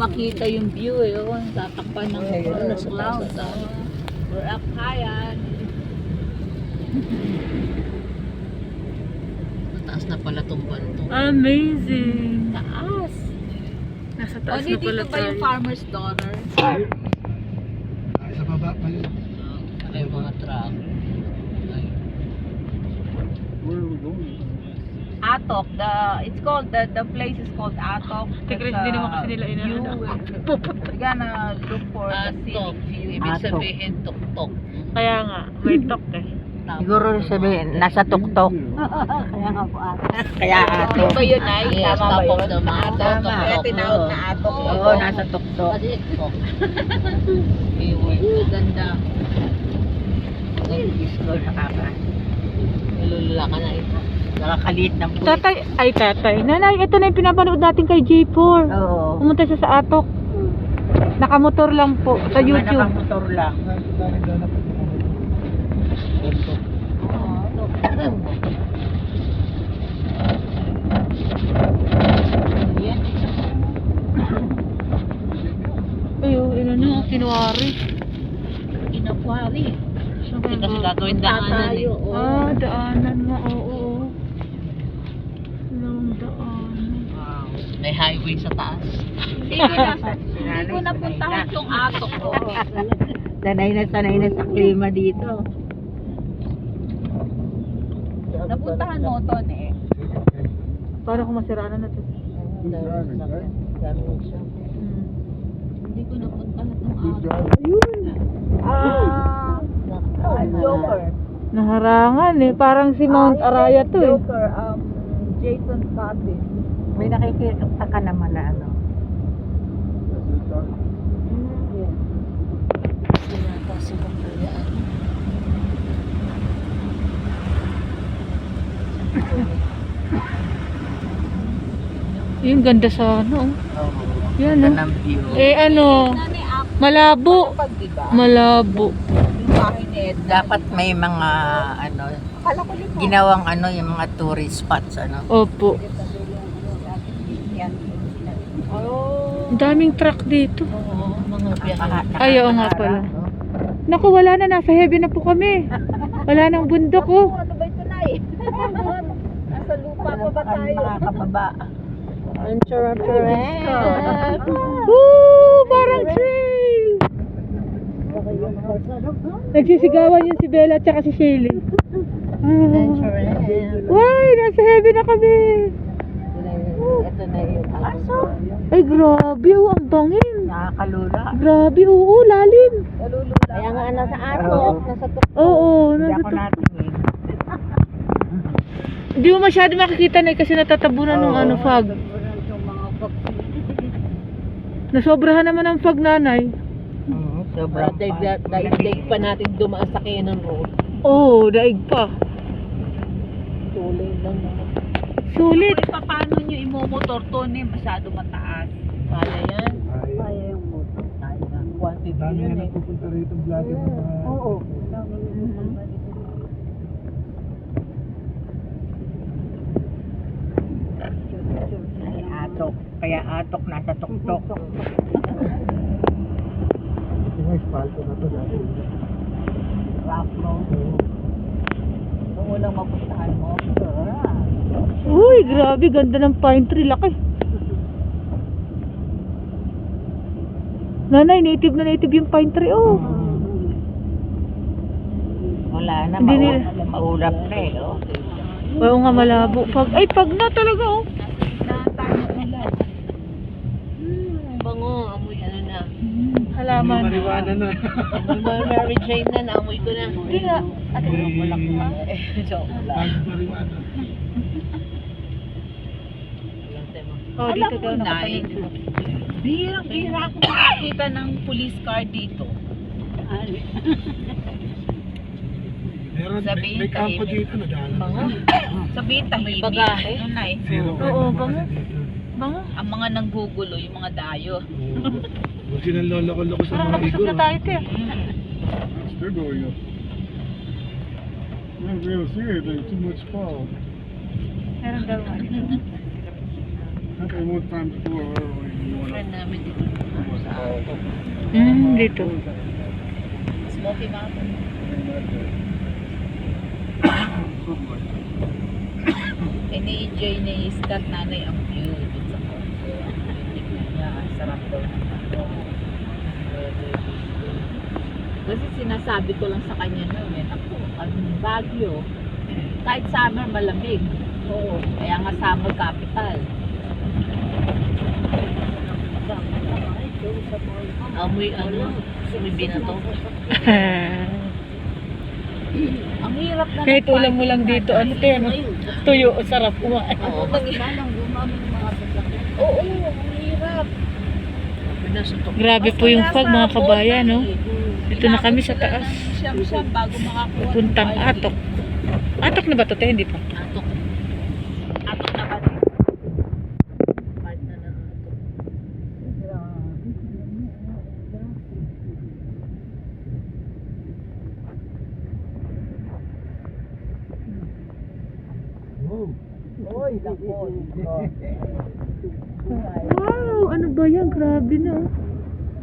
makita yung view eh. Oh, tatakpan ng clouds. We're up high yan. Mataas na pala tong banto. Amazing. Taas. Nasa O, taas na pala dito ba yung tayo. farmer's daughter? Sa baba pa yun. Ano yung mga truck? Where are we going? Atok, it's called the place is called Atok. Tigres, hindi naman kasi nila inaano. We're gonna look for the scenic view. Ibig sabihin tuk-tuk. Kaya nga, may talk eh. Siguro sabihin, nasa tuktok. Kaya nga po ato. Kaya ato. Ano ba yun ay? Yes, Tama ba top of yun? the mountain. Atok. Kaya tinawag na Atok. Oo, nasa tuktok. Ganda. Ang disco nakaka. Nalulula ka na ito. Nakakaliit ng puwit. Tatay, ay tatay. Nanay, ito na yung pinapanood natin kay J4. Oo. Pumunta siya sa Atok. Nakamotor lang po sa YouTube. Nakamotor lang. Ayun, ino na, kinuwari. Inakwari. Hindi Kasi gagawin daanan eh. Ah, daanan nga, oo. Long daanan. Wow. May highway sa taas. Hindi ko napuntahan yung Atok ko. Sanay na sa klima dito. Napuntahan mo to eh. Para kung masiraan na ito. Driving, right? Hindi ko napuntahan yung Who's Atok. driving? Joker. Naharangan eh. Parang si Mount Araya to eh. Joker, Jason Scottis. May nakikita ka naman na ano. That's his car? Yung ganda sa ano. Yan Ganda oh. ng view. Eh ano, malabo. Pag diba? Malabo. Yung bahay ni Ed. Dapat may mga ano, Akala ko limang. ginawang ano yung mga tourist spots ano. Opo. Yan. Oh. Ang daming truck dito. Oo, mga biyahe. Ay, oo nga pala. Naku, wala na. Nasa heavy na po kami. Wala nang bundok oh. Ano ba ito na eh? Nasa lupa pa ba tayo? Makakababa. Woo! Parang trail! Nagsisigawan yung si Bella at saka si Shelly. Why! Nasa heavy na kami! Ito na yung aso. Ay, grabe oh, ang bangin. Nakakalula. Grabe, oo, lalim. Nalulula. Kaya nga nasa Atok. Nasa Tuktok. Oo, Hindi nasa ako natingin. Hindi mo masyado makikita na kasi natatabunan ng ano, fog. Nasobrahan naman ang fog, nanay. Sobrang Daig pa natin dumaan sa Cannon Road. Oo, daig pa. Tuloy lang. Sulit. Paano nyo imomotor to masyado mataas? Kaya yan. Ay, yung motor. dami nga nagpupunta rito vlogger ng mga... Oo. Ay, Atok. Kaya Atok nasa Tuktok. Yung espalto na to dati. Rough road. Kung walang mapuntahan mo. Uy, grabe, ganda ng pine tree, laki. Nanay, native na native yung pine tree, oh. Wala na, Hindi nila- maulap na eh. Oh. Oo nga, malabo. Pag, ay, pag na talaga, oh. Bango, amoy ano na. Halaman. Mariwana na. Amoy Mary Jane na, naamoy ko na. Hindi nga. Ate, wala ko ha. Joke lang. Mariwana. Oh, Alam dito mo, daw Nay, nakapaligid. bihirang-bihira ako makakita ng police car dito. Meron, Sabihin may kampo tahimik. dito na daan. Bango. Sabihin tahimik. bagahe. Ano, Nay? Zero Oo, crime bango. dito. Bango. Ang mga nanggugulo, yung mga dayo. Huwag silang lolo-lolo ko sa Parang mga nabusog igor. na tayo, te. They're going up. We're able to see anything, too much fog. Meron daw. What time before you want Friend namin dito sa Atok. Dito. Smoky Mountain. Ni Jay ni Scott nanay ang view dun sa Congo. Tignan niya, ang sarap daw naman. Kasi sinasabi ko lang sa kanya noon ako, ang Baguio, kahit summer malamig. Oo. Kaya nga summer capital. Amoy sumibi na to. Ang hirap na. Kahit ulam mo lang dito, ano tayo, tuyo, sarap kumain. Oo, ang hirap. Grabe po yung fog, mga kabayan, no? Dito na kami sa taas. Siyam-siyam bago makakuha. Puntang Atok. Atok na ba ito? Tayo, hindi pa. Atok. Atok na ba? Part na ng Atok. Oy, lakon. Wow! Ano ba yan? Grabe na.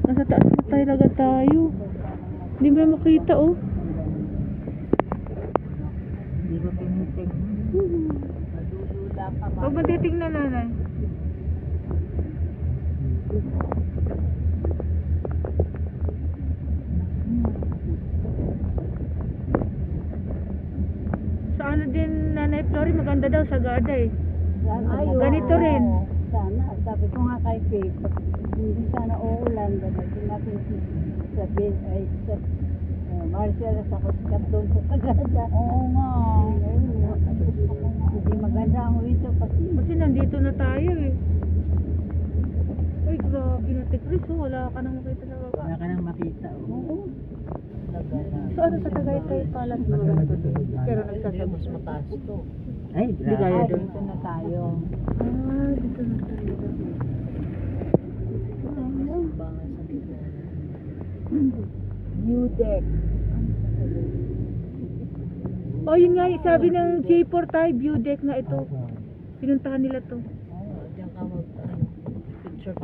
Nasa taas na talaga tayo. Hindi mo na makita, oh. Hindi ko tiniting. Nadudula pa ba? Huwag mo titignan, nanay. Sa ano din, Nanay Flori, maganda daw sa Garda eh. Ganito rin. Sana, sabi ko nga kay Faith, hindi sana uulan, gagawin natin sa bin, ay sa Marcel sa Kuskat doon sa Sagada. Oo nga. Hindi maganda ang winter kasi. Kasi nandito na tayo eh. Ay, grabe na Chris, oh. Wala ka nang makita sa baba. Wala ka nang makita. Oo. So ano sa Tagaytay pala maganda din. Pero nagsasabi. Mas mataas to. Ay, Hindi kaya doon. dito na tayo. Ah, dito na tayo. Bangan sa gitna. New deck. Oh, yun nga, sabi ng J4 tayo, view deck nga ito. Pinuntahan nila to. Diyan ka mag picture